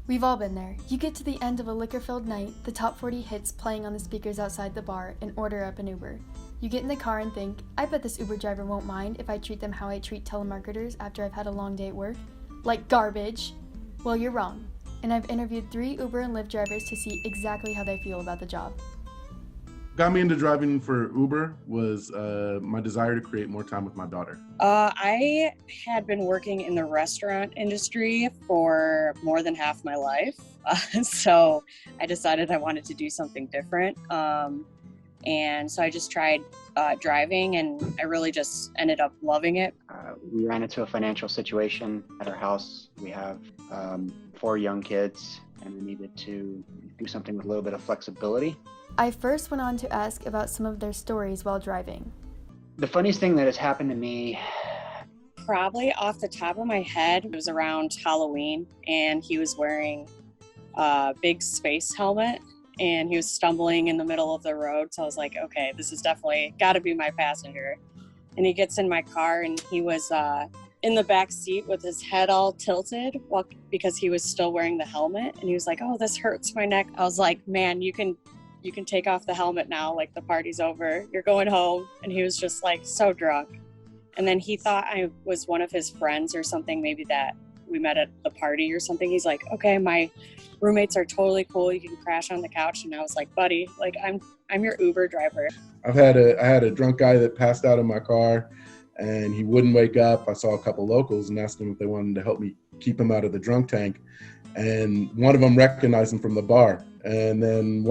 We've all been there. You get to the end of a liquor-filled night, the top 40 hits playing on the speakers outside the bar, and order up an Uber. You get in the car and think, I bet this Uber driver won't mind if I treat them how I treat telemarketers after I've had a long day at work. Like garbage. Well, you're wrong. And I've interviewed 3 Uber and Lyft drivers to see exactly how they feel about the job. Got me into driving for Uber was my desire to create more time with my daughter. I had been working in the restaurant industry for more than half my life. So I decided I wanted to do something different. And so I just tried driving, and I really just ended up loving it. We ran into a financial situation at our house. We have 4 young kids, and we needed to do something with a little bit of flexibility. I first went on to ask about some of their stories while driving. The funniest thing that has happened to me, Probably off the top of my head, it was around Halloween, and he was wearing a big space helmet, and he was stumbling in the middle of the road. So I was like, okay, this is definitely got to be my passenger. And he gets in my car, and he was in the back seat with his head all tilted because he was still wearing the helmet. And he was like, oh, this hurts my neck. I was like, man, you can take off the helmet now. Like, the party's over. You're going home. And he was just like so drunk. And then he thought I was one of his friends or something, maybe that we met at the party or something. He's like, okay, my roommates are totally cool. You can crash on the couch. And I was like, buddy, like I'm your Uber driver. I had a drunk guy that passed out in my car, and he wouldn't wake up. I saw a couple locals and asked them if they wanted to help me keep him out of the drunk tank. And one of them recognized him from the bar. And then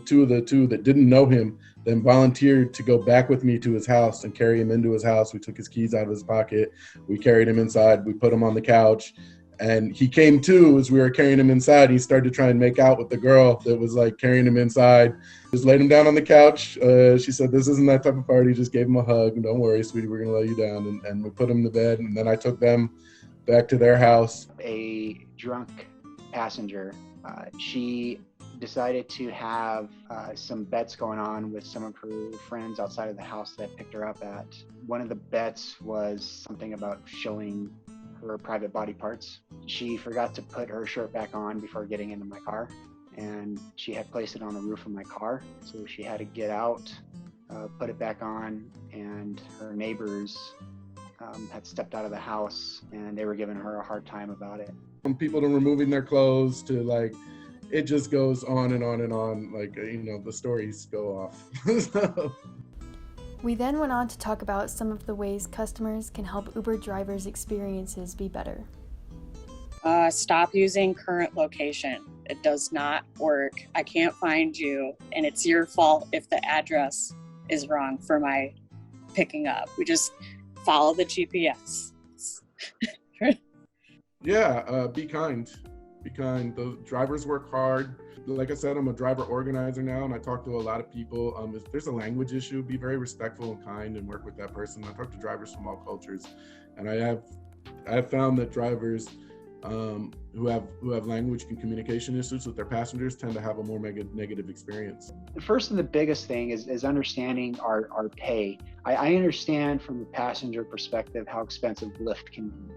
two of the two that didn't know him then volunteered to go back with me to his house and carry him into his house. We took his keys out of his pocket. We carried him inside. We put him on the couch. And he came to as we were carrying him inside. He started to try and make out with the girl that was like carrying him inside. Just laid him down on the couch. She said, this isn't that type of party. Just gave him a hug. And don't worry, sweetie, we're going to lay you down. And we put him to bed. And then I took them back to their house. a drunk passenger, she decided to have some bets going on with some of her friends outside of the house that picked her up at. One of the bets was something about showing her private body parts. She forgot to put her shirt back on before getting into my car, and she had placed it on the roof of my car. So she had to get out, put it back on, and her neighbors had stepped out of the house, and they were giving her a hard time about it. From people to removing their clothes to like, it just goes on and on and on. Like, the stories go off. So. We then went on to talk about some of the ways customers can help Uber drivers' experiences be better. Stop using current location. It does not work. I can't find you, and it's your fault if the address is wrong for my picking up. We just follow the GPS. Yeah, be kind. Be kind. The drivers work hard. Like I said, I'm a driver organizer now, and I talk to a lot of people. If there's a language issue, be very respectful and kind and work with that person. I talk to drivers from all cultures, and I have found that drivers who have language and communication issues with their passengers tend to have a more negative experience. The first and the biggest thing is understanding our pay. I understand from the passenger perspective how expensive Lyft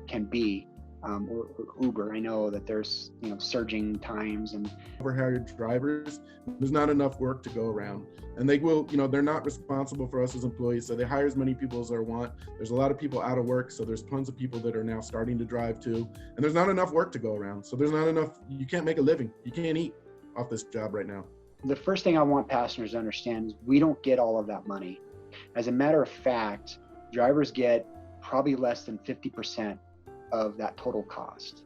can be. Or Uber. I know that there's surging times, and overhired drivers, there's not enough work to go around, and they will, they're not responsible for us as employees, so they hire as many people as they want. There's a lot of people out of work, so there's tons of people that are now starting to drive too, and there's not enough work to go around, so there's not enough. You can't make a living. You can't eat off this job right now. The first thing I want passengers to understand is we don't get all of that money. As a matter of fact, drivers get probably less than 50% of that total cost.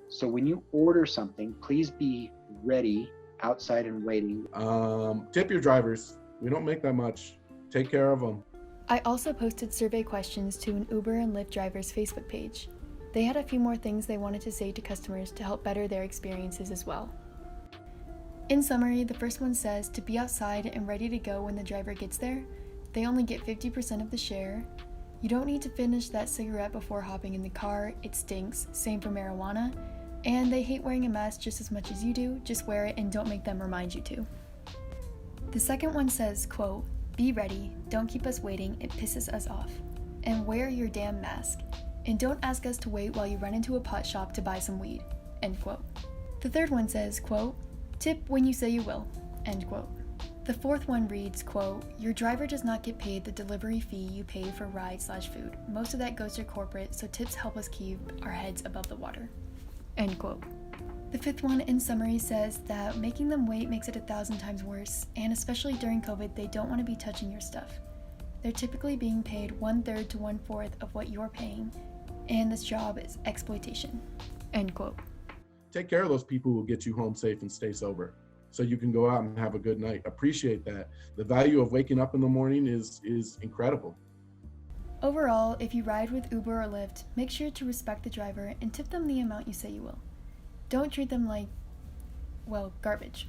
So when you order something, please be ready outside and waiting. Tip your drivers. We don't make that much. Take care of them. I also posted survey questions to an Uber and Lyft drivers' Facebook page. They had a few more things they wanted to say to customers to help better their experiences as well. In summary, the first one says to be outside and ready to go when the driver gets there. They only get 50% of the share. You don't need to finish that cigarette before hopping in the car. It stinks. Same for marijuana. And they hate wearing a mask just as much as you do. Just wear it and don't make them remind you to. The second one says, quote, be ready. Don't keep us waiting. It pisses us off. And wear your damn mask. And don't ask us to wait while you run into a pot shop to buy some weed. End quote. The third one says, quote, tip when you say you will, end quote. The fourth one reads, quote, your driver does not get paid the delivery fee you pay for ride/food. Most of that goes to corporate, so tips help us keep our heads above the water, end quote. The fifth one in summary says that making them wait makes it 1,000 times worse, and especially during COVID, they don't want to be touching your stuff. They're typically being paid 1/3 to 1/4 of what you're paying, and this job is exploitation, end quote. Take care of those people who will get you home safe and stay sober, so you can go out and have a good night. Appreciate that. The value of waking up in the morning is incredible. Overall, if you ride with Uber or Lyft, make sure to respect the driver and tip them the amount you say you will. Don't treat them like, well, garbage.